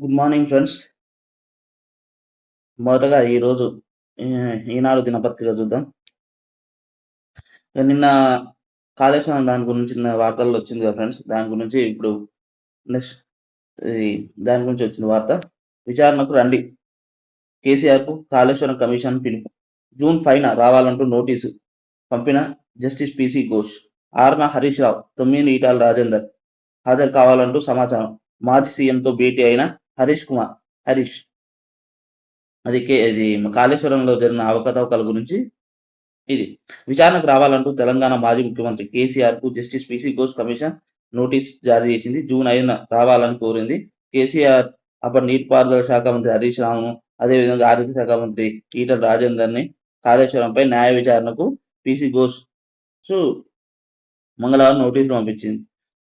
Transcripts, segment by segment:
Good morning friends. మొదటగా ఈరోజు ఈనాడు దినపత్రిక చూద్దాం. నిన్న కాళేశ్వరం దాని గురించిన వార్తల్లో వచ్చింది కదా ఫ్రెండ్స్. దాని గురించి ఇప్పుడు నెక్స్ట్ ఈ దాని గురించి వచ్చిన వార్త. విచారణకు రండి, కేసీఆర్కు కాళేశ్వరం కమిషన్ పిలుపు. జూన్ 5న రావాలంటూ నోటీసు పంపిన జస్టిస్ పిసి ఘోష్. 6న హరీష్ రావు, 9 ఈటాల రాజేందర్ హాజరు కావాలంటూ సమాచారం. మాజీ సీఎంతో భేటీ అయిన హరీష్ అది కాళేశ్వరంలో జరిగిన అవకతవకల గురించి ఇది విచారణకు రావాలంటూ తెలంగాణ మాజీ ముఖ్యమంత్రి కేసీఆర్ కు justice PC Ghosh commission notice జారీ చేసింది. జూన్ 5న రావాలని కోరింది. కేసీఆర్ అప్పటి నీటిపారుదల శాఖ మంత్రి హరీష్ రావును, అదేవిధంగా ఆర్థిక శాఖ మంత్రి ఈటల రాజేందర్ ని కాళేశ్వరంపై న్యాయ విచారణకు పిసి ఘోష్ మంగళవారం నోటీసులు పంపించింది.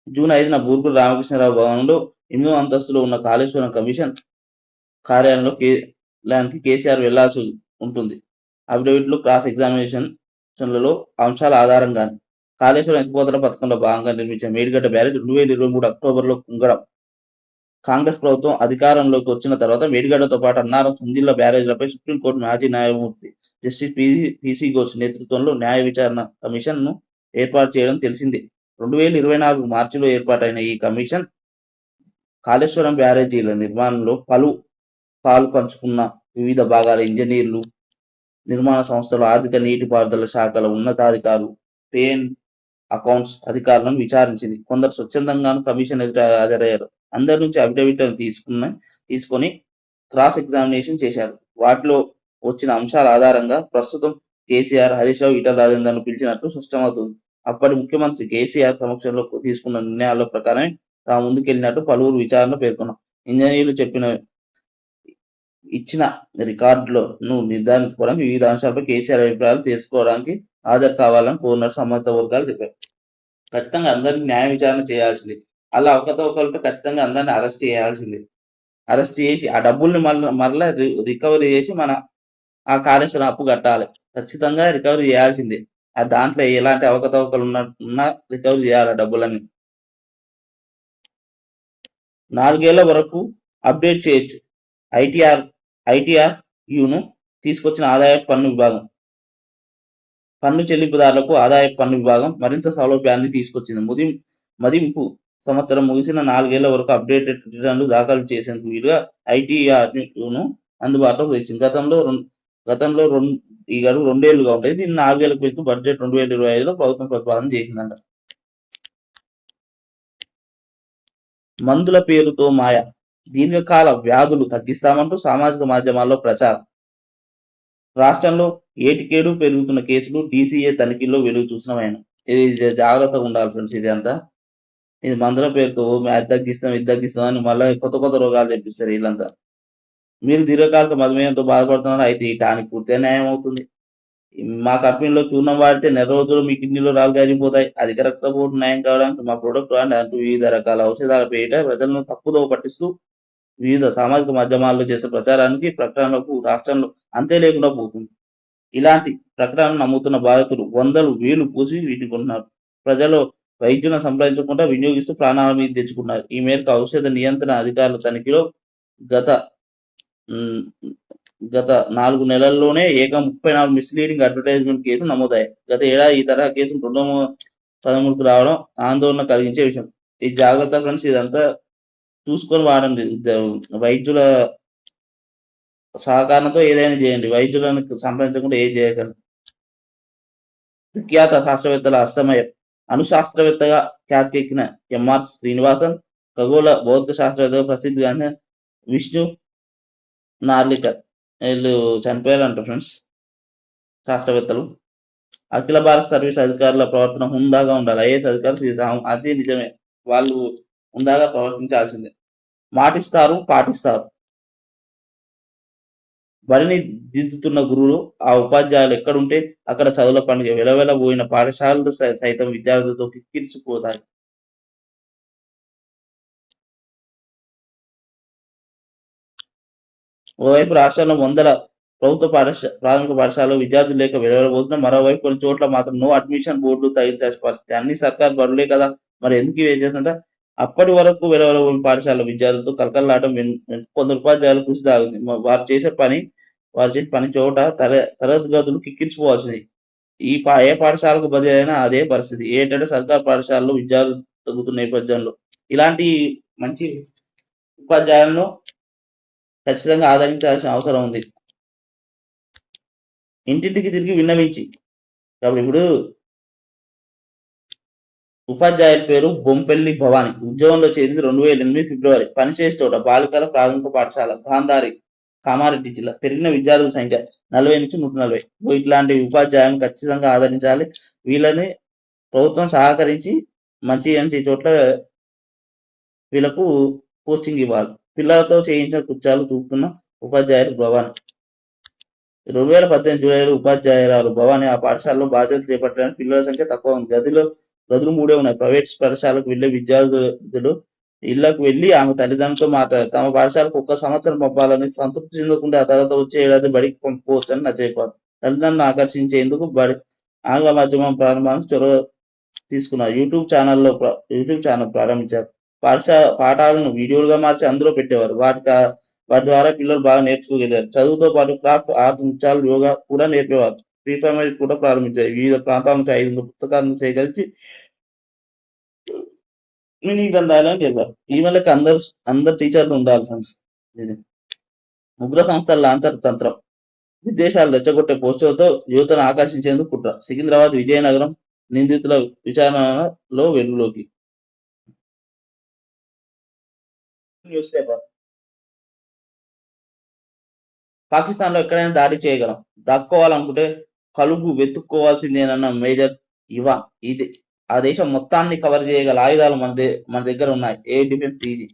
జూన్ 5న బూర్గుల రామకృష్ణారావు భవనంలో 8వ అంతస్తులో ఉన్న కాళేశ్వరం కమిషన్ కార్యాలయంలోకి కేసీఆర్ వెళ్లాల్సి ఉంటుంది. అఫిడవిట్లు, క్రాస్ ఎగ్జామినేషన్లలో అంశాల ఆధారంగా కాళేశ్వరం ఎత్తిపోతల పథకంలో భాగంగా నిర్మించిన మేడిగడ్డ బ్యారేజ్ 2023 అక్టోబర్లో కుంగడం. కాంగ్రెస్ ప్రభుత్వం అధికారంలోకి వచ్చిన తర్వాత మేడిగడ్డతో పాటు అన్నారం, సుందిళ్ల బ్యారేజ్లపై సుప్రీంకోర్టు మాజీ న్యాయమూర్తి జస్టిస్ పిసి ఘోష్ నేతృత్వంలో న్యాయ విచారణ కమిషన్ ను ఏర్పాటు చేయడం తెలిసిందే. 2024 మార్చిలో ఏర్పాటైన ఈ కమిషన్ కాళేశ్వరం బ్యారేజీల నిర్మాణంలో పాలు పంచుకున్న వివిధ భాగాల ఇంజనీర్లు, నిర్మాణ సంస్థలు, ఆర్థిక నీటిపారుదల శాఖల ఉన్నతాధికారులు, పే అండ్ అకౌంట్స్ అధికారులను విచారించింది. కొందరు స్వచ్ఛందంగాను కమిషన్ ఎదుట హాజరయ్యారు. అందరి నుంచి అఫిడవిట్లను తీసుకొని క్రాస్ ఎగ్జామినేషన్ చేశారు. వాటిలో వచ్చిన అంశాల ఆధారంగా ప్రస్తుతం కేసీఆర్, హరీష్ రావు, ఈటల రాజేందర్ను పిలిచినట్లు స్పష్టమవుతుంది. అప్పటి ముఖ్యమంత్రి కేసీఆర్ సమక్షంలో తీసుకున్న నిర్ణయాల ప్రకారమే తాము ముందుకెళ్లినట్టు పలువురు విచారణలో పేర్కొన్నారు. ఇంజనీర్లు ఇచ్చిన రికార్డులను నిర్ధారించుకోవడానికి వివిధ అంశాలపై కేసీఆర్ అభిప్రాయాలు తెలుసుకోవడానికి హాజరు కావాలని కోరినట్టు సంబంధిత వర్గాలు చెప్పారు. ఖచ్చితంగా అందరినీ న్యాయ విచారణ చేయాల్సింది. అలా అవకతవకలతో ఖచ్చితంగా అందరినీ అరెస్ట్ చేయాల్సింది. అరెస్ట్ చేసి ఆ డబ్బుల్ని మరలా రికవరీ చేసి మన ఆ కాళేశ్వరం అప్పు కట్టాలి. ఖచ్చితంగా రికవరీ చేయాల్సిందే. దాంట్లో ఎలాంటి అవకతవకలు ఉన్నా రికవరీ చేయాలి డబ్బులన్నీ. 4 ఏళ్ల వరకు అప్డేట్ చేయొచ్చు. ఐటీఆర్యును తీసుకొచ్చిన ఆదాయపు పన్ను విభాగం. పన్ను చెల్లింపుదారులకు ఆదాయపు పన్ను విభాగం మరింత సౌలభ్యాన్ని తీసుకొచ్చింది. మదింపు సంవత్సరం ముగిసిన 4 ఏళ్ల వరకు అప్డేటెడ్ రిటర్న్లు దాఖలు చేసేందుకు వీలుగా ఐటీఆర్యును అందుబాటులోకి తెచ్చింది. గతంలో ఈ గడువు 2 ఏళ్లుగా ఉండేది. దీన్ని 4 ఏళ్లకు పెంచుతూ బడ్జెట్ 2025లో ప్రభుత్వం ప్రతిపాదన చేసిందంట. మందుల పేరుతో మాయ, దీర్ఘకాల వ్యాధులు తగ్గిస్తామంటూ సామాజిక మాధ్యమాల్లో ప్రచారం. రాష్ట్రంలో ఏటికేడు పెరుగుతున్న కేసులు డీసీఏ తనిఖీల్లో వెలుగు చూసినమైన. ఇది జాగ్రత్తగా ఉండాలి ఫ్రెండ్స్. ఇది అంతా ఇది మందుల పేరుతో అది తగ్గిస్తాం అని మళ్ళీ కొత్త రోగాలు తెప్పిస్తారు వీళ్ళంతా. మీరు దీర్ఘకాలిక మధుమేహంతో బాధపడుతున్నారు, అయితే ఈ టానిక్ పూర్తిగా న్యాయం అవుతుంది. మా కంపెనీలో చూర్ణం వాడితే నెల రోజులు మీ కిడ్నీలో రాళ్ళు కరిగిపోతాయి. అధిక రక్తపోటు న్యాయం కావడానికి మా ప్రొడక్ట్ అంటూ వివిధ రకాల ఔషధాల పేరిట ప్రజలను తప్పుదోవ పట్టిస్తూ వివిధ సామాజిక మాధ్యమాల్లో చేసే ప్రచారానికి, ప్రకటనలకు రాష్ట్రంలో అంతే లేకుండా పోతుంది. ఇలాంటి ప్రకటనలు నమ్ముతున్న బాధితులు వందలు వేలు పోసి వీటిని కొంటున్నారు. ప్రజలు వైద్యులను సంప్రదించకుండా వినియోగిస్తూ ప్రాణాల మీద తెచ్చుకున్నారు. ఈ మేరకు ఔషధ నియంత్రణ అధికారుల తనిఖీలో గత 4 నెలల్లోనే ఏకంగా 34 మిస్లీడింగ్ అడ్వర్టైజ్మెంట్ కేసులు నమోదయ్యాయి. గత ఏడాది ఈ తరహా కేసులు 213కు రావడం ఆందోళన కలిగించే విషయం. ఈ జాగ్రత్త ఫ్రెండ్స్, ఇదంతా చూసుకొని వాడండి. వైద్యుల సహకారంతో ఏదైనా చేయండి. వైద్యులను సంప్రదించకుండా ఏది చేయకండి. విఖ్యాత శాస్త్రవేత్తల అస్తమయం. అణుశాస్త్రవేత్తగా ఖ్యాతికెక్కిన ఎంఆర్ శ్రీనివాసన్, ఖగోళ భౌతిక శాస్త్రవేత్తగా ప్రసిద్ధి గాంచిన విష్ణు నార్లికర్ వీళ్ళు చనిపోయారంట ఫ్రెండ్స్. శాస్త్రవేత్తలు. అఖిల భారత సర్వీస్ అధికారుల ప్రవర్తన హుందాగా ఉండాలి. ఐఏఎస్ అధికారులు అది నిజమే, వాళ్ళు హుందాగా ప్రవర్తించాల్సిందే. మాటిస్తారు, పాటిస్తారు. బడిని దిద్దుతున్న గురువులు, ఆ ఉపాధ్యాయులు ఎక్కడుంటే అక్కడ చదువుల పండుగ వెలవెలబోయిన పాఠశాలలు సైతం విద్యార్థులతో కిక్కిరిసిపోతాయి. ఓవైపు రాష్ట్రంలో వందల ప్రభుత్వ ప్రాథమిక పాఠశాలలో విద్యార్థులు లేక వెలవెలబోతున్నా, మరోవైపు కొన్ని చోట్ల మాత్రం నో అడ్మిషన్ బోర్డులు తగిలించాల్సిన పరిస్థితి. అన్ని సర్కారు బడులే కదా, మరి ఎందుకు ఇవి చేస్తుంటే అప్పటి వరకు వెలువలబోని పాఠశాల విద్యార్థులతో కలకల్లాటం కొందరు ఉపాధ్యాయులు కృషి సాగింది. వారు చేసే పని చోట తరగతి గదులు కిక్కిరిసిపోవాల్సింది. ఏ పాఠశాలకు బదిలీ అయినా అదే పరిస్థితి. ఏంటంటే సర్కారు పాఠశాలలో విద్యార్థులు తగ్గుతున్న నేపథ్యంలో ఇలాంటి మంచి ఉపాధ్యాయులను ఖచ్చితంగా ఆదరించాల్సిన అవసరం ఉంది. ఇంటింటికి తిరిగి విన్నవించి కాబట్టి ఇప్పుడు ఉపాధ్యాయుల పేరు బొంపెల్లి భవాని. ఉద్యోగంలో చేరింది 2008 ఫిబ్రవరి. పనిచేసే చోట బాలికల ప్రాథమిక పాఠశాల గాంధారి, కామారెడ్డి జిల్లా. పెరిగిన విద్యార్థుల సంఖ్య 40-140. ఇట్లాంటి ఉపాధ్యాయులను ఖచ్చితంగా ఆదరించాలి. వీళ్ళని ప్రభుత్వం సహకరించి మంచి చోట్ల వీళ్ళకు పోస్టింగ్ ఇవ్వాలి. పిల్లలతో చేయించిన కృత్యాలు చూపుతున్న ఉపాధ్యాయులు భవాని. 2018 జూలైలో ఉపాధ్యాయురాలు భవాని ఆ పాఠశాలలో బాధ్యతలు చేపట్టడానికి పిల్లల సంఖ్య తక్కువ ఉంది. గదులు 3 ఉన్నాయి. ప్రైవేట్ పాఠశాలకు వెళ్లే విద్యార్థులు ఇళ్లకు వెళ్లి ఆమె తల్లిదండ్రులతో మాట్లాడారు. తమ పాఠశాలకు 1 సంవత్సరం పంపాలని, సంతృప్తి చెందకుండా ఆ తర్వాత వచ్చే ఏడాది బడికి పంపుకోవచ్చని నచ్చజెప్పారు. తల్లిదండ్రులను ఆకర్షించేందుకు ఆంగ్ల మాధ్యమం ప్రారంభానికి చొరవ తీసుకున్నారు. యూట్యూబ్ ఛానల్ ప్రారంభించారు. పాఠాలను వీడియోలుగా మార్చి అందులో పెట్టేవారు. వాటి ద్వారా పిల్లలు బాగా నేర్చుకోగలిగారు. చదువుతో పాటు క్రాఫ్ట్, ఆర్ట్, నృత్యాలు, యోగా కూడా నేర్పేవారు. ప్రీ ప్రైమరీ కూడా ప్రారంభించారు. వివిధ ప్రాంతాల నుంచి 500 పుస్తకాలను సేకరించి మినీ గ్రంథాలయం చెప్పారు. ఈమెయిల్కి అందరు టీచర్లు ఉండాలి ఫ్రెండ్స్. ఇది ఉగ్ర సంస్థల లాంతర్ తంత్రం. విదేశాలు రెచ్చగొట్టే పోస్టులతో యువతను ఆకర్షించేందుకు కుట్ర. సికింద్రాబాద్, విజయనగరం నిందితుల విచారణలో వెలుగులోకి. News paper. పాకిస్తాన్లో ఎక్కడైనా దాడి చేయగలం, దాక్కోవాలనుకుంటే కలుగు వెతుక్కోవాల్సిందేనన్న మేజర్ ఇవాన్. ఆ దేశం మొత్తాన్ని కవర్ చేయగల ఆయుధాలు మన దగ్గర ఉన్నాయి. Air defence DG.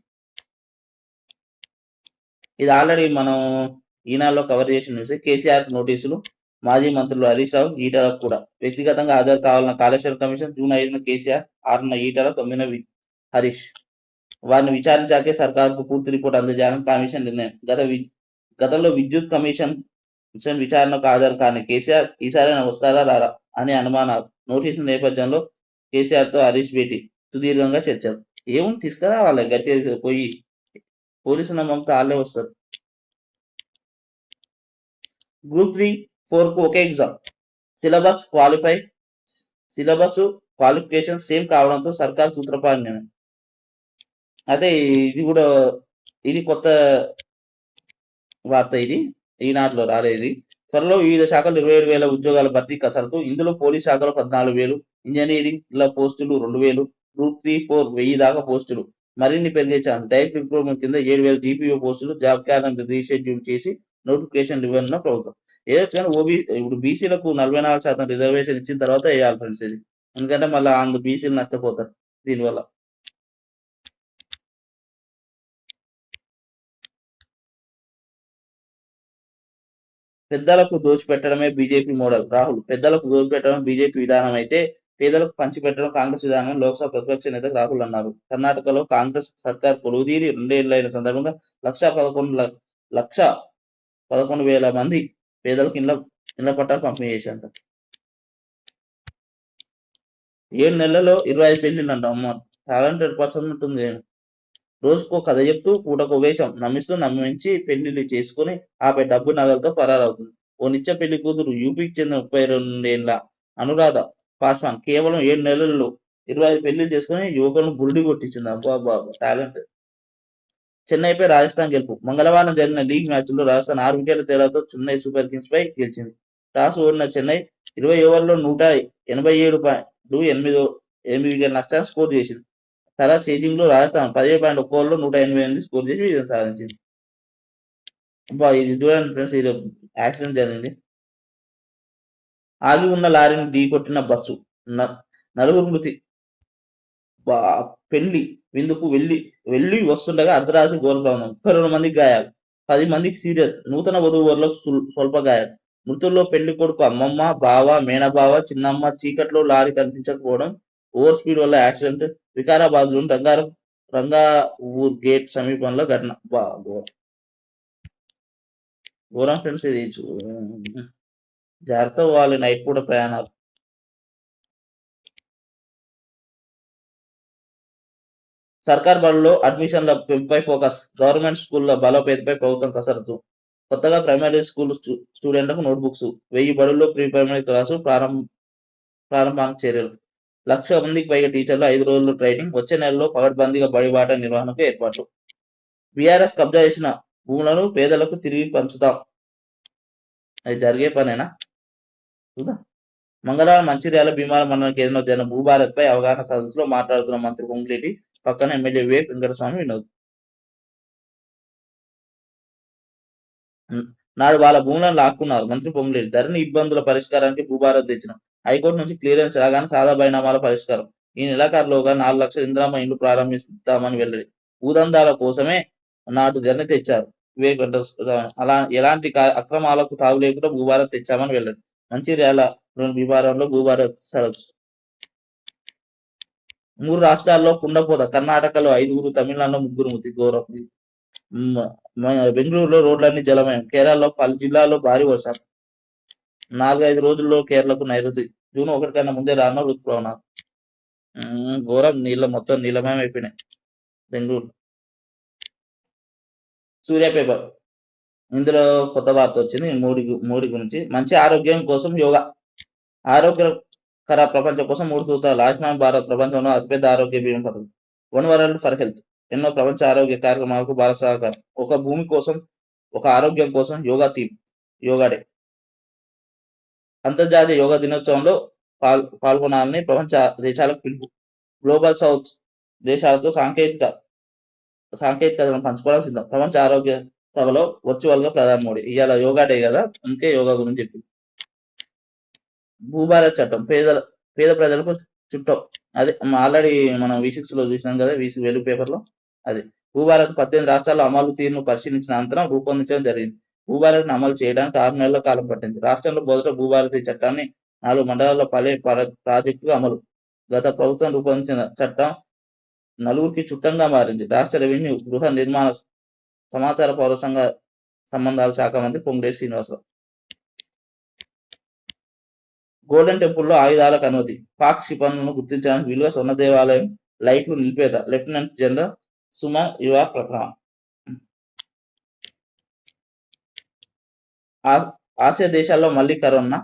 ఇది ఆల్రెడీ మనం ఈనాడులో కవర్ చేసిన న్యూస్. కేసీఆర్ నోటీసులు. మాజీ మంత్రులు హరీష్ రావు, ఈటలకు కూడా వ్యక్తిగతంగా హాజరు కావాలన్న కాళేశ్వరం కమిషన్. జూన్ 5న కేసీఆర్, 6న ఈటల, 9న హరీష్. వారిని విచారించాకే సర్కారుకు పూర్తి రిపోర్ట్ అందజేయాలని కమిషన్ నిర్ణయం. గతంలో విద్యుత్ కమిషన్ విచారణకు హాజరు కాని కేసీఆర్ ఈసారైనా వస్తారా రారా అనే అనుమానాలు. నోటీసుల నేపథ్యంలో కేసీఆర్తో హరీష్ భేటీ, సుదీర్ఘంగా చర్చలు. ఏముంది తీసుకురావాలి గట్టిగా పోయి పోలీసు నమ్మకంతో వాళ్ళే వస్తారు. గ్రూప్ 3, 4కు ఒకే ఎగ్జామ్. సిలబస్ క్వాలిఫికేషన్ సేమ్ కావడంతో సర్కార్ సూత్రప్రాయం. అదే ఇది కొత్త వార్త. ఇది ఈనాటిలో రాలేదు. త్వరలో వివిధ శాఖలు 27,000 ఉద్యోగాల భర్తీ కసరత్తు. ఇందులో పోలీస్ శాఖలో 14,000, ఇంజనీరింగ్ ల పోస్టులు 2,000, గ్రూప్ 3, 4 1000 దాకా పోస్టులు. మరిన్ని పెరిగే ఛాన్స్. డైరెక్ట్ రిక్రూట్మెంట్ కింద 7,000 జీపీఓ పోస్టులు. జాబ్ క్యాలెండర్ రీషెడ్యూల్ చేసి నోటిఫికేషన్ ఇవ్వనున్న ప్రభుత్వం. ఏదైతే కానీ ఇప్పుడు బీసీలకు 44% రిజర్వేషన్ ఇచ్చిన తర్వాత వేయాలి ఫ్రెండ్స్ ఇది. ఎందుకంటే మళ్ళీ బీసీలు నష్టపోతారు దీనివల్ల. పెద్దలకు దోచిపెట్టడమే బీజేపీ మోడల్. రాహుల్. పెద్దలకు దోచిపెట్టడం బీజేపీ విధానం అయితే పేదలకు పంచిపెట్టడం కాంగ్రెస్ విధానం లోక్సభ ప్రతిపక్ష నేత రాహుల్ అన్నారు. కర్ణాటకలో కాంగ్రెస్ సర్కార్ కొలువుదీరి 2 ఏళ్లైన సందర్భంగా 1,11,000 మంది పేదలకు ఇళ్ల పట్టాలు పంపిణీ చేశారు. 7 నెలల్లో 25 పెళ్లిళ్ళంట. అమ్మ, టాలెంటెడ్ పర్సన్ ఉంటుంది. రోజుకో కథ చెప్తూ పూటకో వేషం నమ్మించి పెళ్లిళ్ళు చేసుకుని ఆపై డబ్బు నగలతో పరారవుతుంది. ఓ నిత్య పెళ్లి కూతురు యూపీకి చెందిన 32 ఏళ్ల అనురాధ పాస్వాన్ కేవలం 7 నెలల్లో 25 పెళ్లిళ్ళు చేసుకుని యువకులను బురిడి కొట్టించింది. అబ్బా, టాలెంట్. చెన్నైపై రాజస్థాన్ గెలుపు. మంగళవారం జరిగిన లీగ్ మ్యాచ్లో రాజస్థాన్ 6 వికెట్ల తేడాతో చెన్నై సూపర్ కింగ్స్ పై గెలిచింది. టాస్ ఓడిన చెన్నై 20 ఓవర్లలో 187.8 వికెట్ల నష్టాన్ని స్కోర్ చేసింది. తర్వాత చేజింగ్ లో రాజస్థాన్ 17.1 ఓవర్లో 188 స్కోర్ చేసి విజయం సాధించింది. ఇది చూడండి ఫ్రెండ్స్, ఇది యాక్సిడెంట్ జరిగింది. ఆగి ఉన్న లారీని ఢీ కొట్టిన బస్సు. నలుగురు మృతి. పెళ్లి విందుకు వెళ్లి వస్తుండగా అర్ధరాత్రి ఘోర ప్రమాదం. 32 మందికి గాయాలు, 10 మందికి సీరియస్. నూతన వధూవరులకు స్వల్ప గాయాలు. మృతుల్లో పెళ్లి కొడుకు అమ్మమ్మ, బావ, మేనబావ, చిన్నమ్మ. చీకట్లో లారీ కనిపించకపోవడం, ఓవర్ స్పీడ్ వల్ల యాక్సిడెంట్. వికారాబాద్ లోని రంగాఊర్ గేట్ సమీపంలో ఘటన. ఘోరం ఫ్రెండ్స్ ఇది. జాగ్రత్త పోవాలి నైట్ పూట ప్రయాణాలు. సర్కార్ బడుల్లో అడ్మిషన్ల పెంపుపై ఫోకస్. గవర్నమెంట్ స్కూళ్ల బలోపేతపై ప్రభుత్వం కసరత్తు. కొత్తగా ప్రైమరీ స్కూల్ స్టూడెంట్లకు నోట్బుక్స్. 1000 బడుల్లో ప్రీ ప్రైమరీ క్లాసు ప్రారంభానికి చర్యలు. 1,00,000 మందికి పైగా టీచర్లు 5 రోజులు ట్రైనింగ్. వచ్చే నెలలో పగడ్బందీగా బడిబాట నిర్వహణకు ఏర్పాట్లు. బీఆర్ఎస్ కబ్జా చేసిన భూములను పేదలకు తిరిగి పంచుతాం. అది జరిగే పనేనా? చూద్దాం. మంగళవారం మంచిర్యాల భీమవరం మండల కేంద్రంలో జరిగిన భూభారత్ పై అవగాహన సదస్సులో మాట్లాడుతున్న మంత్రి పొంగులేటి, పక్కన ఎమ్మెల్యే వివేక్ వెంకటస్వామి వినోద్. నాడు వాళ్ళ భూములను లాక్కున్నారు. మంత్రి పొంగులేటి ధరణి ఇబ్బందుల పరిష్కారానికి భూభారత్ తెచ్చిన. హైకోర్టు నుంచి క్లియరెన్స్ రాగానే సాదా బైనామాల పరిష్కారం. ఈ నెలాఖరులోగా 4 లక్షల ఇందిరమ్మ ఇండ్లు ప్రారంభిస్తామని వెల్లడి. భూదందాల కోసమే నాడు ధరణి తెచ్చారు వివేక్ వెంకటస్వామి. అలా ఎలాంటి అక్రమాలకు తావు లేకుండా భూభారత్ తెచ్చామని వెల్లడి. మంచిర్యాల భీమవరంలో భూభారత్ సదస్సు. 3 రాష్ట్రాల్లో కుండపోత. కర్ణాటకలో 5, తమిళనాడులో 3 మృతి. ఘోరం. బెంగళూరులో రోడ్లన్నీ జలమయం. కేరళలో పలు జిల్లాల్లో భారీ వర్షాలు. 4-5 రోజుల్లో కేరళకు నైరుతి. జూన్ 1 కన్నా ముందే రానున్న ఋతుపవనాలు. ఘోరం. మొత్తం నీళ్ళమయం అయిపోయినాయి బెంగళూరు. సూర్య పేపర్. ఇందులో కొత్త వార్త వచ్చింది మోడీ గురించి. మంచి ఆరోగ్యం కోసం యోగా. ఆరోగ్యకర ప్రపంచం కోసం 3 సూత్రాలు. ఆయుష్మాన్ భారత్ ప్రపంచంలో అతిపెద్ద ఆరోగ్య బీమా పథకం. 1 వరల్డ్ ఫర్ హెల్త్. ఎన్నో ప్రపంచ ఆరోగ్య కార్యక్రమాలకు భారత సహకారం. ఒక భూమి కోసం, ఒక ఆరోగ్యం కోసం యోగా థీమ్. యోగా డే. అంతర్జాతీయ యోగా దినోత్సవంలో పాల్గొనాలని ప్రపంచ దేశాలకు పిలుపు. గ్లోబల్ సౌత్ దేశాలతో సాంకేతికతను పంచుకోవడం సిద్ధం. ప్రపంచ ఆరోగ్య సభలో వర్చువల్ గా ప్రధాని మోడీ. ఇవాళ యోగా డే కదా, అందుకే యోగా గురించి చెప్పి. భూభారత్ చట్టం పేద ప్రజలకు చుట్టం. అదే ఆల్రెడీ మనం V6 లో చూసినాం కదా, వెలుగు పేపర్లో. అది భూభారత్ 18 రాష్ట్రాల్లో అమలు తీరును పరిశీలించిన అనంతరం రూపొందించడం జరిగింది. భూభారత్ను అమలు చేయడానికి 6 నెలల కాలం పట్టింది. రాష్ట్రంలో మొదట భూభారతి చట్టాన్ని 4 మండలాల్లో ప్రాజెక్టుగా అమలు. గత ప్రభుత్వం రూపొందించిన చట్టం నలుగురికి చుట్టంగా మారింది. రాష్ట్ర రెవెన్యూ, గృహ నిర్మాణ, సమాచార పౌర సంబంధాల శాఖ మంత్రి పొంగులేటి శ్రీనివాసరావు. గోల్డెన్ టెంపుల్లో ఆయుధాలకు అనుమతి. పాక్ క్షిపణులను గుర్తించడానికి వీలుగా స్వర్ణ దేవాలయం లైట్లు నిలిపేత. లెఫ్టినెంట్ జనరల్ సుమన్ యువ ప్రకటన. ఆసియా దేశాల్లో మళ్లీ కరోనా.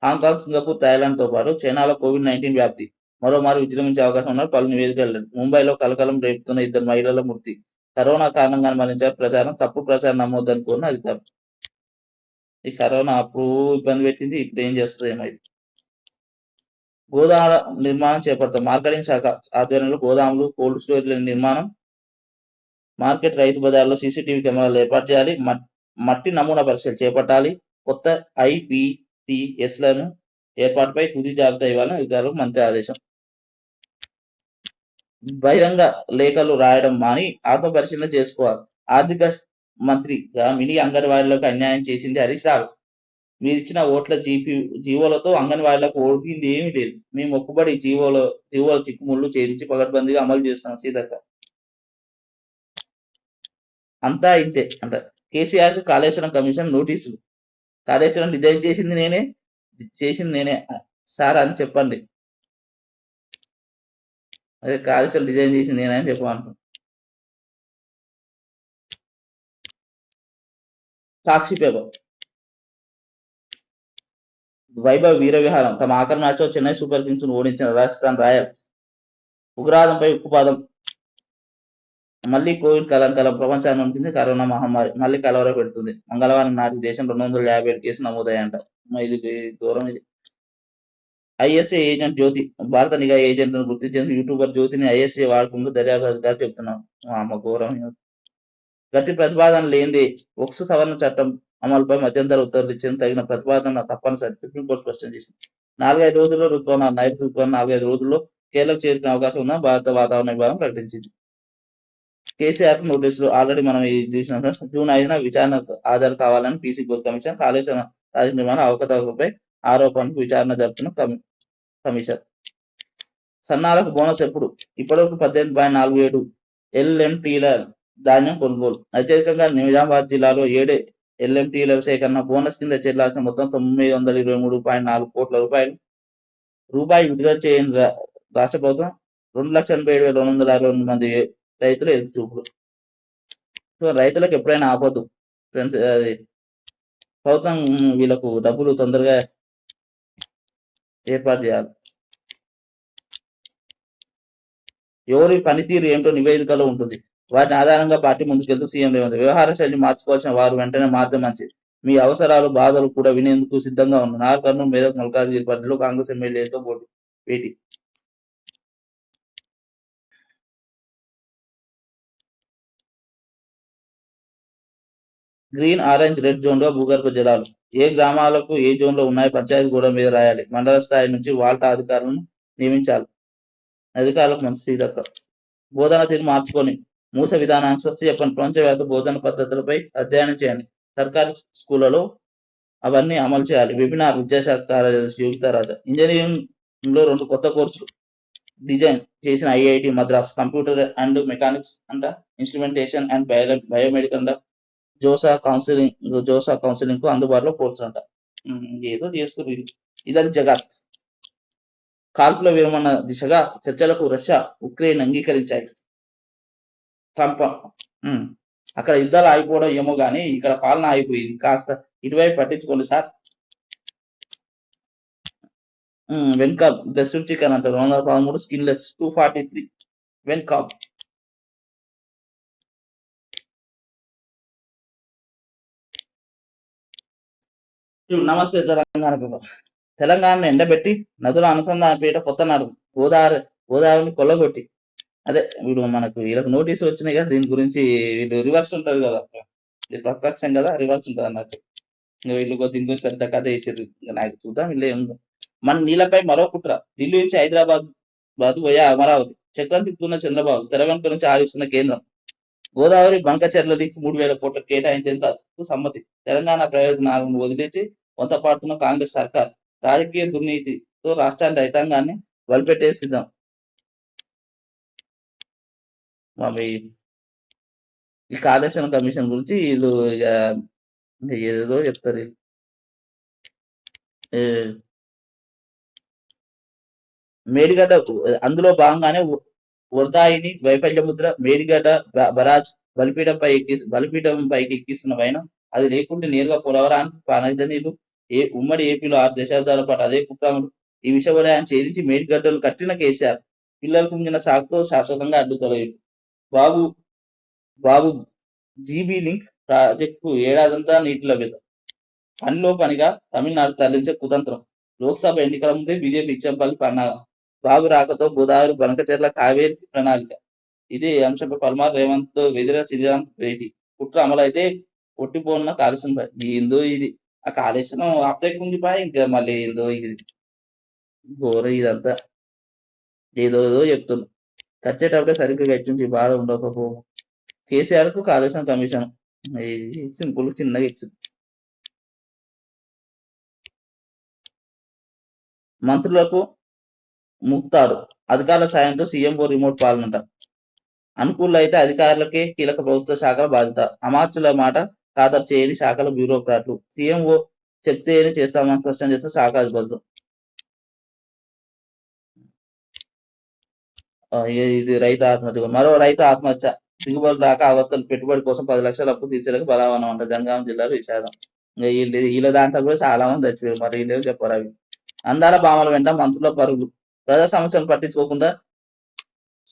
హాంకాంగ్, సింగపూర్, థాయిలాండ్తో పాటు చైనాలో కోవిడ్-19 వ్యాప్తి మరోమారు విజృంభించే అవకాశం ఉన్న పలు నివేదికలు. ముంబైలో కలకలం రేపుతున్న 2 మహిళల మృతి. కరోనా కారణంగా మరణించారు ప్రచారం. తప్పు ప్రచారం నమ్మొద్దనుకున్న అధికారులు. ఈ కరోనా అప్పుడు ఇబ్బంది పెట్టింది, ఇప్పుడు ఏం చేస్తుంది ఏమైంది. గోదాముల నిర్మాణం చేపడతాం. మార్కెటింగ్ శాఖ ఆధ్వర్యంలో గోదాములు, కోల్డ్ స్టోరేజ్ల నిర్మాణం, మార్కెట్, రైతు బజార్లో సీసీటీవీ కెమెరాలు ఏర్పాటు చేయాలి. మట్టి నమూనా పరీక్షలు చేపట్టాలి. కొత్త IPTSలను ఏర్పాటుపై తుది జాబితా ఇవ్వాలని అధికారులకు మంత్రి ఆదేశం. బహిరంగ లేఖలు రాయడం మాని ఆత్మ పరిశీలన చేసుకోవాలి. ఆర్థిక మంత్రిగా మినీ అంగన్వాడీలకు అన్యాయం చేసింది హరీష్ రావు. మీరిచ్చిన ఓట్ల జీవోలతో అంగన్వాడీలకు ఓటింది ఏమీ లేదు. మేము మొక్కుబడి జీవోల చిక్కుముళ్ళు చేయించి పగడ్బందీగా అమలు చేస్తున్నాం. సీతక్క అంతా ఇంతే అంట. కేసీఆర్ కు కాళేశ్వరం కమిషన్ నోటీసులు. కాళేశ్వరం డిజైన్ చేసింది నేనే సార్ అని చెప్పండి. అదే కాళేశ్వరం డిజైన్ చేసింది నేనే అని చెప్పమంటాం. సాక్షి పేపర్. వైభవ్ వీరవిహారం. తమ ఆఖరి మ్యాచ్లో చెన్నై సూపర్ కింగ్స్ ను ఓడించిన రాజస్థాన్ రాయల్స్. ఉగ్రవాదంపై ఉక్కుపాదం. మళ్లీ కోవిడ్ కలంకలం. ప్రపంచాన్ని వణికింది కరోనా మహమ్మారి. మళ్లీ కలవర పెడుతుంది. మంగళవారం నాటికి దేశం 257 కేసులు నమోదయ్యాయంట. ఇది దూరం. ఇది ఐఎస్ఏ ఏజెంట్ జ్యోతి. భారత నిఘా ఏజెంట్లను గుర్తించేందుకు యూట్యూబర్ జ్యోతిని ఐఎస్ఏ వాడుకుంటూ దర్యాప్తు అధికారులు చెబుతున్నాం. ఘోరం. గట్టి ప్రతిపాదన లేనిదే ఒక్సు సవరణ చట్టం అమలుపై మధ్యంతర ఉత్తర్వులు ఇచ్చేందుకు తగిన ప్రతిపాదన తప్పనిసరి. సుప్రీంకోర్టు స్పష్టం చేసింది. 4-5 రోజుల్లో ఋతుపవనాలు. నైరుతి ఋతుపవనం 4-5 రోజుల్లో కేరళకు చేరుకునే అవకాశం ఉందని భారత వాతావరణ విభాగం ప్రకటించింది. కేసీఆర్ నోటీసులు. ఆల్రెడీ మనం చూసిన జూన్ 5న విచారణకు హాజరు కావాలని పీసీ కమిషన్. కాళేశ్వరం ప్రాజెక్టు నిర్మాణ అవకతవకలపై ఆరోపణలకు విచారణ జరుపుతున్న కమిషన్. సన్నాలకు బోనస్ ఎప్పుడు? ఇప్పటివరకు 18.47 LMTల ధాన్యం కొనుగోలు. అత్యధికంగా నిజామాబాద్ జిల్లాలో 7 LMTల సేకరణ. బోనస్ కింద చెల్లాల్సిన మొత్తం 923.4 కోట్ల రూపాయలు విడుదల చేయని రాష్ట్ర ప్రభుత్వం 2,87,262 మంది రైతులు ఎదురుచూపులు. సో రైతులకు ఎప్పుడైనా ఆపదు ఫ్రెండ్స్, అది ప్రభుత్వం వీళ్ళకు డబ్బులు తొందరగా ఏర్పాటు చేయాలి. ఎవరి పనితీరు ఏమిటో నివేదికలో ఉంటుంది. వాటిని ఆధారంగా పార్టీ ముందుకెళ్తూ సీఎం రేవంత్ వ్యవహార శైలి మార్చుకోవాల్సిన వారు వెంటనే మారితే మంచిది. మీ అవసరాలు బాధలు కూడా వినేందుకు సిద్ధంగా ఉన్న నాగర్ కర్నూలు, మెదక్, మల్కాజ్గిరి పరిధిలో కాంగ్రెస్ ఎమ్మెల్యేతో భేటీ. గ్రీన్, ఆరెంజ్, రెడ్ జోన్లో భూగర్భ జలాలు ఏ గ్రామాలకు ఏ జోన్లో ఉన్నాయో పంచాయతీ గోడ మీద రాయాలి. మండల స్థాయి నుంచి వాల్టా అధికారులను నియమించాలి. అధికారులకు మంచి సీడక్క. బోధన తీరు మార్చుకొని మూస విధానాన్ని స్వచ్ఛ చెప్పండి. ప్రపంచవ్యాప్త బోధన పద్ధతులపై అధ్యయనం చేయండి. సర్కారీ స్కూళ్లలో అవన్నీ అమలు చేయాలి. వెబినార్ విద్యాశాఖ కార్యదర్శి యోగితా రాజా. ఇంజనీరింగ్ లో 2 కొత్త కోర్సులు డిజైన్ చేసిన IIT Madras. Computer and mechanics అంట, ఇన్స్ట్రుమెంటేషన్ అండ్ బయోమెడికల్ అంట, జోసా కౌన్సిలింగ్ కు అందుబాటులో కోర్సు అంట. ఏదో చేసుకుని ఇదని జగత్. కాల్పుల విరమణ దిశగా చర్చలకు రష్యా, ఉక్రెయిన్ అంగీకరించాయి. ట్రంప్ అక్కడ యుద్ధాలు ఆగిపోవడం ఏమో గానీ ఇక్కడ పాలన ఆగిపోయింది. కాస్త ఇటువైపు పట్టించుకోండి సార్. వెన్కాప్ బెస్ట్ చికెన్ అంటారు. 213, స్కిన్లెస్ 243. వెన్కాప్. నమస్తే తెలంగాణ. తెలంగాణను ఎండబెట్టి నదుల అనుసంధాన పీట కొత్త నాడు గోదావరిని కొల్లగొట్టి, అదే వీడు మనకు వీళ్ళకి నోటీసు వచ్చినాయి కదా, దీని గురించి వీళ్ళు రివర్స్ ఉంటది కదా, ప్రతిపక్షం కదా, రివర్స్ ఉంటది అన్నట్టు. ఇంకా వీళ్ళు దీని గురించి పెద్ద కథ వేసారు. ఇంకా నాకు చూద్దాం వీళ్ళు ఏముందో. మన నీళ్ళపై మరో కుట్ర. ఢిల్లీ నుంచి హైదరాబాద్ పోయా అమరావతి చక్రం తిప్పుతున్న చంద్రబాబు, తెర వెనుక నుంచి ఆడిస్తున్న కేంద్రం. గోదావరి బంకచెర్లకి 3,000 కోట్లు కేటాయించేందుకు సమ్మతి. తెలంగాణ ప్రయోజనాలను వదిలేసి పాటున్న కాంగ్రెస్ సర్కార్ రాజకీయ దుర్నీతితో రాష్ట్రాన్ని, రైతాంగాన్ని బలిపెట్టే సిద్ధం. ఈ కాళేశ్వరం కమిషన్ గురించి వీళ్ళు ఏదో చెప్తారు. మేడిగడ్డ అందులో భాగంగానే వరదాయిని వైఫల్య ముద్ర. మేడిగడ్డ బరాజ్ బలిపీఠం పైకి ఎక్కిస్తున్న వైనం. అది లేకుంటే నేరుగా పోలవరానికి పానద నీళ్లు. ఉమ్మడి ఏపీలో 6 దశాబ్దాల పాటు అదే కుట్రములు. ఈ విషవలయాన్ని ఛేదించి మేడిగడ్డను కట్టిన కేసీఆర్ పిల్లలకు మింగిన సాకుతో శాశ్వతంగా అడ్డుతలేదు. బాబు జీబీ లింక్ ప్రాజెక్టు ఏడాదంతా నీటి లభ్యత. పనిలో పనిగా తమిళనాడు తరలించే కుతంత్రం. లోక్సభ ఎన్నికల ముందే బీజేపీ ఇచ్చంపల్లి పన్నాగం. బాబు రాకతో గోదావరి, బంకచెర్ల, కావేరి ప్రణాళిక. ఇదే అంశంపై పల్మార్ రేవంత్ తో వెదిర శ్రీరామ్ భేటీ. కుట్ర అమలైతే కొట్టిపోన్న కాలుష్యం. ఏందో ఇది, ఆ కాళేశ్వరం అప్పుడే కుంగిపోయి ఇంకా మళ్ళీ ఏందో ఇది ఘోర. ఇదంతా ఏదో చెప్తున్నా. కట్టేటప్పుడే సరిగ్గా కట్టించి బాధ ఉండకపో. కేసీఆర్ కు కాళేశ్వరం కమిషన్ సింపుల్ చిన్నగా ఇచ్చింది. మంత్రులకు ముక్తాడు. అధికారుల సాయంతో సీఎంఓ రిమోట్ పాలనంట. అనుకూల అయితే అధికారులకే కీలక ప్రభుత్వ శాఖల బాధ్యత. అమాత్యుల మాట ఖాతరు చేయని శాఖల బ్యూరోక్రాట్లు. సీఎంఓ చెప్తేనే చేస్తామని స్పష్టం చేస్తే శాఖాధిపతులు. ఇది రైతు ఆత్మహత్య. మరో రైతు ఆత్మహత్య. దిగుబడి రాక అవస్థలు. పెట్టుబడి కోసం 10 లక్షల అప్పు తీర్చలేక బలవనం అంట. జనగాం జిల్లాలో విషాదం. వీళ్ళ దాంట్లో కూడా చాలా మంది చచ్చిపోయారు. మరి వీళ్ళేమో చెప్పారు. అవి అందాల భామల వెంట మంత్రుల పరుగులు. ప్రజా సమస్యలు పట్టించుకోకుండా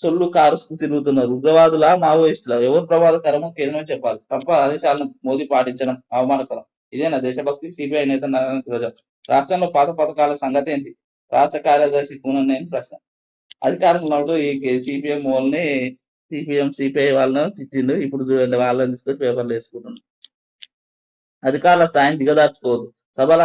సొల్లు కారుస్తూ తిరుగుతున్నారు. ఉగ్రవాదుల, మావోయిస్టుల. ఎవరు ప్రమాదకరమో కేంద్రమే చెప్పాలి. తప్ప ఆదేశాలను మోదీ పాటించడం అవమానకరం. ఇదేనా దేశభక్తి? సిబిఐ నేత నారాయణ రోజా. రాష్ట్రంలో పాత పథకాల సంగతి ఏంటి? రాష్ట్ర కార్యదర్శి కూననేని ప్రశ్న. అధికారంలో ఈ సిపిఎం వాళ్ళని, సిపిఐ వాళ్ళని తిట్టిండు. ఇప్పుడు చూడండి వాళ్ళని తీసుకొని పేపర్లు వేసుకుంటున్నారు. అధికారుల స్థాయిని దిగదార్చుకోవద్దు. సభల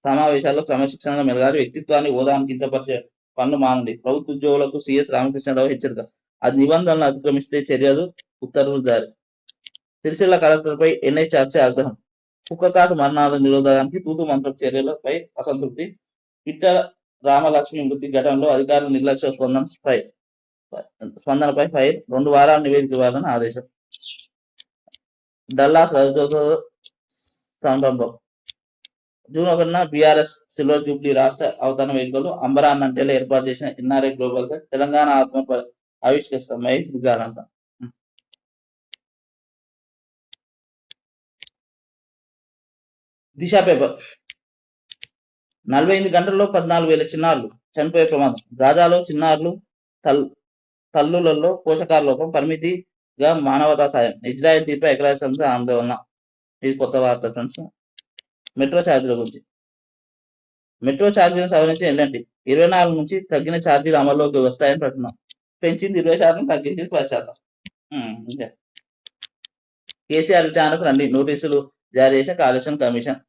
సమావేశాల్లో క్రమశిక్షణగా మెలగాలి. వ్యక్తిత్వాన్ని, హోదాను కించపరిచే పనులు మానండి. ప్రభుత్వ ఉద్యోగులకు సిఎస్ రామకృష్ణరావు హెచ్చరిక. అది నిబంధనలు అతిక్రమిస్తే చర్యలు, ఉత్తర్వులు జారీ. సిరిసిల్ల కలెక్టర్పై ఎన్హెచ్ఆర్సీ ఆగ్రహం. కుక్కకాటు మరణాల నిరోధానికి తూతు మంత్రం చర్యలపై అసంతృప్తి. పిట్టల రామలక్ష్మి మృతి ఘటనలో అధికారుల నిర్లక్ష్య స్పందనపై ఫైర్. 2 వారాల నివేదిక ఇవ్వాలని ఆదేశం. డల్లాస్ రజతోత్సవ సంరంభం. జూన్ 1న బీఆర్ఎస్ సిల్వర్ జూబ్లీ రాష్ట్ర అవతరణ వేడుకలు అంబరాన్ అంటేలా ఏర్పాటు చేసిన ఎన్ఆర్ఐ గ్లోబల్ తెలంగాణ ఆత్మ ఆవిష్కరిస్తాం మహేష్ బిగారంట. దిశ పేపర్ 48 గంటల్లో 14,000 చిన్నారులు చనిపోయే ప్రమాదం. గాజాలో చిన్నారులు తల్లులలో పోషకాల లోపం పరిమితిగా మానవతా సాయం. ఇజ్రాయెల్ తీర్పై ఐక్యరాజ్య సమితి ఆందోళన. ఇది కొత్త వార్త ఫ్రెండ్స్. మెట్రో ఛార్జీల గురించి. మెట్రో ఛార్జీలను సవరించి ఎల్లండి 24 నుంచి తగ్గిన ఛార్జీలు అమల్లోకి వస్తాయని ప్రకటన. పెంచింది 20%, తగ్గించింది 10%. కేసీఆర్ విచారణకు రండి నోటీసులు జారీ చేసిన కాళేశ్వరం కమిషన్.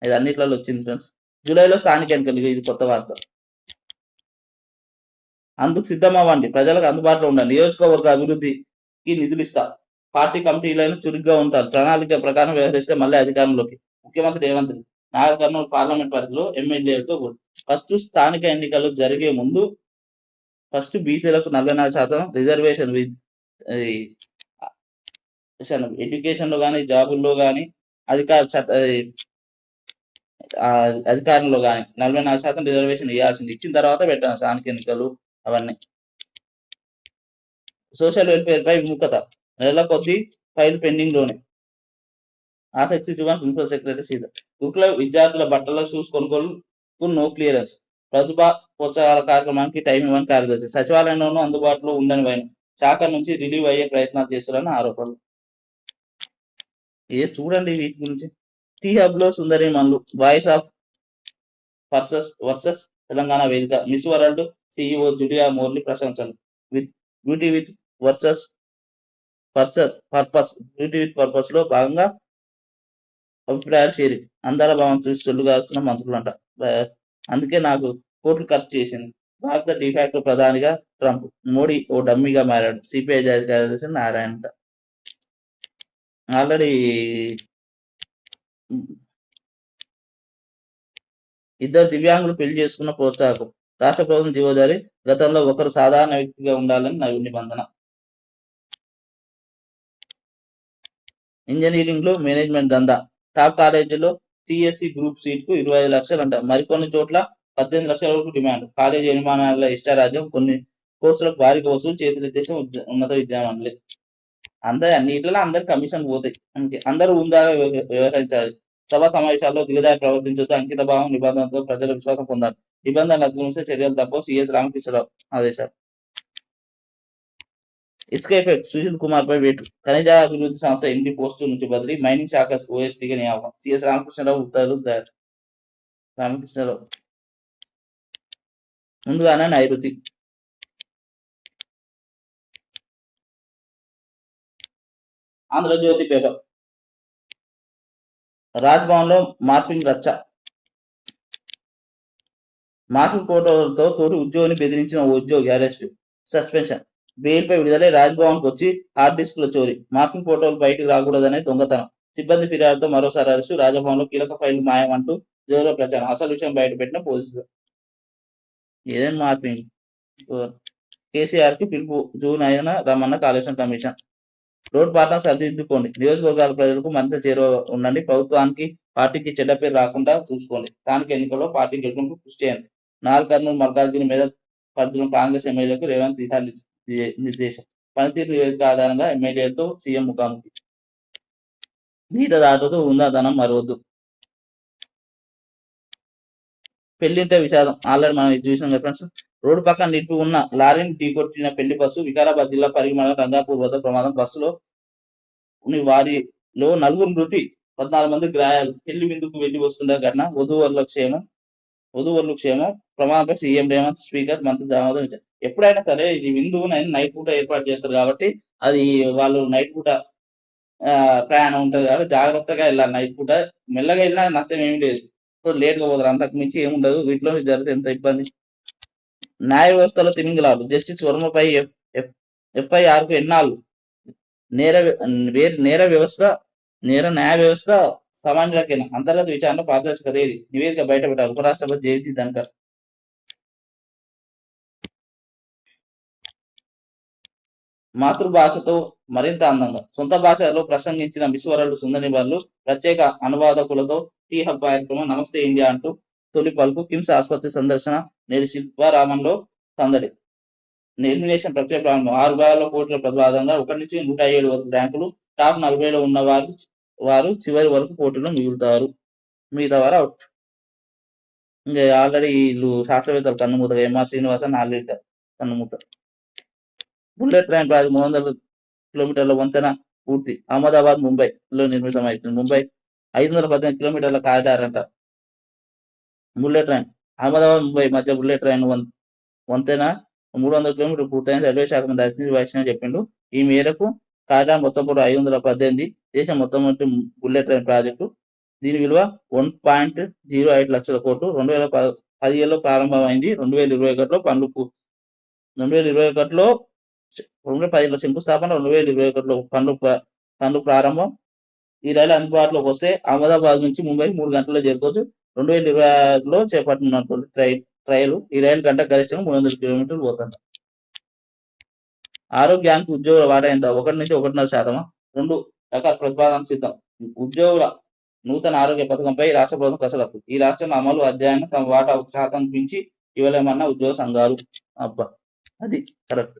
ఇది అన్నిట్లలో వచ్చింది ఫ్రెండ్స్. జూలైలో స్థానిక ఎన్నికలు. ఇది కొత్త వార్త. అందుకు సిద్ధమవ్వండి, ప్రజలకు అందుబాటులో ఉండండి, నియోజకవర్గ అభివృద్ధికి నిధులు ఇస్తా, పార్టీ కమిటీలను చురుగ్గా ఉంటారు, ప్రణాళిక ప్రకారం వ్యవహరిస్తే మళ్ళీ అధికారంలోకి. ముఖ్యమంత్రి రేవంత్ రెడ్డి. నాగర్ కర్నూలు పార్లమెంట్ పరిధిలో ఎమ్మెల్యేలతో ఫస్ట్ స్థానిక ఎన్నికలు జరిగే ముందు ఫస్ట్ బీసీలకు 44% రిజర్వేషన్ ఎడ్యుకేషన్ లో కానీ జాబుల్లో కానీ అధికారంలో కానీ 44% రిజర్వేషన్ ఇవ్వాల్సింది. ఇచ్చిన తర్వాత పెట్టాను స్థానిక ఎన్నికలు అవన్నీ. సోషల్ వెల్ఫేర్ పై విముఖత. నెలల కొద్దీ ఫైల్ పెండింగ్ లోనే. ఆసక్తి చూపని ప్రిన్సిపల్ సెక్రటరీ సీత. గురుకుల విద్యార్థుల బట్టల షూస్ కొనుగోలుకు నో క్లియరెన్స్. ప్రతిభా ప్రోత్సాహాల కార్యక్రమానికి టైం ఇవ్వని కార్యదర్శి. సచివాలయంలోనూ అందుబాటులో ఉండని వైన శాఖ నుంచి రిలీవ్ అయ్యే ప్రయత్నాలు చేస్తారని ఆరోపణలు. ఏ చూడండి వీటి గురించి. టీ హబ్ లో సుందరి మన్లు. వాయిస్ ఆఫ్ వర్సెస్ తెలంగాణ వేదిక. మిస్ వరల్డ్ సిఇఓ జుడియా మోర్లీ ప్రశంసలు. బ్యూటీ విత్ పర్పస్ లో భాగంగా అభిప్రాయాలు షేరింగ్. అందాల భావం చూసి సొల్లుగా వస్తున్న మంత్రులు అంట. అందుకే నాకు కోట్లు ఖర్చు చేసింది. భారత డిఫాక్టో ప్రధానిగా ట్రంప్. మోడీ ఓ డమ్మీగా మారాడు. సిపిఐ జాతీయ కార్యదర్శి నారాయణ. ఆల్రెడీ ఇద్దరు దివ్యాంగులు పెళ్లి చేసుకున్న ప్రోత్సాహకం. రాష్ట్ర ప్రభుత్వం జీవో జారీ. గతంలో ఒకరు సాధారణ వ్యక్తిగా ఉండాలని నిబంధన. ఇంజనీరింగ్ లో మేనేజ్మెంట్ దందా. టాప్ కాలేజీలో సిఎస్సి గ్రూప్ సీట్ కు 25 లక్షలు అంట. మరికొన్ని చోట్ల 18 లక్షల వరకు డిమాండ్. కాలేజీ యజమానుల ఇష్టారాజ్యం. కొన్ని కోర్సులకు భారీ వసూలు చేతులెత్తేసిన ఉన్నత విద్యామండలి. అన్నిట్లలో అందరు కమిషన్ పోతాయి. అందరూ ఉందాగా వ్యవహరించాలి. సభా సమావేశాల్లో దిగదారి ప్రవర్తించొద్దు. అంకిత భావం నిబంధనలతో ప్రజల విశ్వాసం పొందాలి. నిబంధనలు అతిక్రమిస్తే చర్యలు తప్ప. సిఎస్ రామకృష్ణరావు ఆదేశాలు. ఇసుక ఎఫెక్ట్. సుశీల్ కుమార్ పై వేటు. ఖనిజ అభివృద్ధి సంస్థ ఎండి పోస్టు నుంచి బదిలీ. మైనింగ్ శాఖ ఓఎస్డీగా నియామకం. సిఎస్ రామకృష్ణరావు ఉత్తర్వులు రామకృష్ణరావు ముందుగానే నైరుతి. ఆంధ్రజ్యోతి పేపర్. రాజ్భవన్ లో మార్పింగ్ రచ్చ. మార్పింగ్ ఫోటోలతో తోటి ఉద్యోగిని బెదిరించిన ఉద్యోగి అరెస్టు, సస్పెన్షన్. బెయిల్ పై విడుదలై రాజ్భవన్ కు వచ్చి హార్డ్ డిస్క్ లో చోరీ. మార్పింగ్ ఫోటోలు బయటకు రాకూడదనే దొంగతనం. సిబ్బంది ఫిర్యాదుతో మరోసారి అరెస్టు. రాజ్భవన్ లో కీలక ఫైళ్లు మాయం అంటూ జోరుగా ప్రచారం. అసలు విషయం బయట పెట్టిన పోలీసులు. ఏదేం మార్పింగ్. కేసీఆర్ కి పిలుపు. జూన్ 5న రమ్మన్న కాళేశ్వరం కమిషన్. రోడ్ పార్ట్నర్ సరిదిద్దుకోండి. నియోజకవర్గాల ప్రజలకు మరింత చేరువ ఉండండి. ప్రభుత్వానికి పార్టీకి చెడ్డ పేరు రాకుండా చూసుకోండి. స్థానిక ఎన్నికల్లో పార్టీ గెలుపుకు కృషి చేయండి. నాగర్ కర్నూలు మల్కాజ్గిరి మీద పరిధిలో కాంగ్రెస్ ఎమ్మెల్యేలకు రేవంత్ నిర్దేశం. పనితీరు నివేదిక ఆధారంగా ఎమ్మెల్యేలతో సీఎం ముఖాముఖి. గీత దాటుతూ ఉందాదనం మరవద్దు. పెళ్లింటే విషాదం. ఆల్రెడీ మనం ఇది చూసినాం ఫ్రెండ్స్. రోడ్డు పక్కన నిలిపి ఉన్న లారీని ఢీకొట్టిన పెళ్లి బస్సు. వికారాబాద్ జిల్లా పరిగి మండలం రంగాపూర్ వద్ద ప్రమాదం. బస్సులో వారిలో 4 మృతి, 14 మంది గాయాలు. పెళ్లి విందుకు వెళ్లి వస్తుండే ఘటన. వధువరులు క్షేమం. ప్రమాదంపై సీఎం రేవంత్, స్పీకర్ మంత్రి దామోదర్. ఎప్పుడైనా సరే ఇది విందు నైట్ పూట ఏర్పాటు చేస్తారు కాబట్టి అది వాళ్ళు నైట్ పూట ప్రయాణం ఉంటది కాబట్టి జాగ్రత్తగా వెళ్ళాలి. నైట్ పూట మెల్లగా వెళ్ళినా నష్టం ఏమి లేదు. లేట్ గా పోతారు. అంతకు మించి ఏముండదు. వీటిలో జరిగితే ఎంత ఇబ్బంది. న్యాయ వ్యవస్థలో తిమింగలాలు. జస్టిస్ వర్మపై ఎఫ్ఐఆర్కు ఎన్నాళ్ళు. నేర న్యాయ వ్యవస్థ సమానులకేనా. అంతర్గత విచారణ పారదర్శకత ఏది. నివేదిక బయట పెట్టారు. ఉపరాష్ట్రపతి జగదీప్ ధన్కర్. మాతృభాషతో మరింత అందంగా సొంత భాషలో ప్రసంగించిన మిస్ వరల్డ్ సుందరిబర్లు ప్రత్యేక అనువాదకులతో టీ హబ్ కార్యక్రమం నమస్తే ఇండియా అంటూ తొలి పలుకు కిమ్స్ ఆసుపత్రి సందర్శన నేడు శిల్పారామంలో సందడి ఎలిమినేషన్ ప్రక్రియ ప్రారంభం 6 విభాగాల్లో పోటీల ప్రతిపాదంగా 1 నుంచి 107 వరకు ర్యాంకులు టాప్ 40లో ఉన్న వారు చివరి వరకు పోటీలో మిగతా వారు అవుట్. ఇంకా ఆల్రెడీ వీళ్ళు శాస్త్రవేత్తలు కన్నుమూత ఎంఆర్ శ్రీనివాస 4 కన్నుమూత. బుల్లెట్ ట్రైన్ ప్రాజెక్ట్ 300 కిలోమీటర్ల వంతెన పూర్తి అహ్మదాబాద్ ముంబైలో నిర్మితమవుతుంది. ముంబై 518 కిలోమీటర్ల కారిడార్ అంట. బుల్లెట్ ట్రైన్ అహ్మదాబాద్ ముంబై మధ్య బుల్లెట్ ట్రైన్ వంతెన 300 కిలోమీటర్లు పూర్తయింది. రైల్వే శాఖ మంత్రి అశ్విని వైష్ణవ్ చెప్పిండు. ఈ మేరకు కారిడార్ మొత్తం కూడా 518 దేశం మొత్తం బుల్లెట్ ట్రైన్ ప్రాజెక్టు. దీని విలువ 1.08 లక్షల కోట్లు. 2017లో ప్రారంభమైంది. 2021లో 2010లో శంకుస్థాపన, 2021లో పనులు ప్రారంభం. ఈ రైలు అందుబాటులోకి వస్తే అహ్మదాబాద్ నుంచి ముంబై 3 గంటల్లో చేరుకోవచ్చు. 2026లో చేపట్టనున్నటువంటి ట్రైలు ఈ రైలు గంట గరిష్టంగా 300 కిలోమీటర్లు పోతుంది. ఆరోగ్యానికి ఉద్యోగుల వాటా ఎంత? 1 నుంచి 1.5%. 2 రకాల ప్రతిపాదన సిద్ధం. ఉద్యోగుల నూతన ఆరోగ్య పథకంపై రాష్ట్ర ప్రభుత్వం కసరత్తు. ఈ రాష్ట్రంలో అమలు అధ్యయనం తమ వాటా 1% మించి ఇవ్వలేమన్న ఉద్యోగ సంఘాలు. అబ్బా అది కరెక్ట్.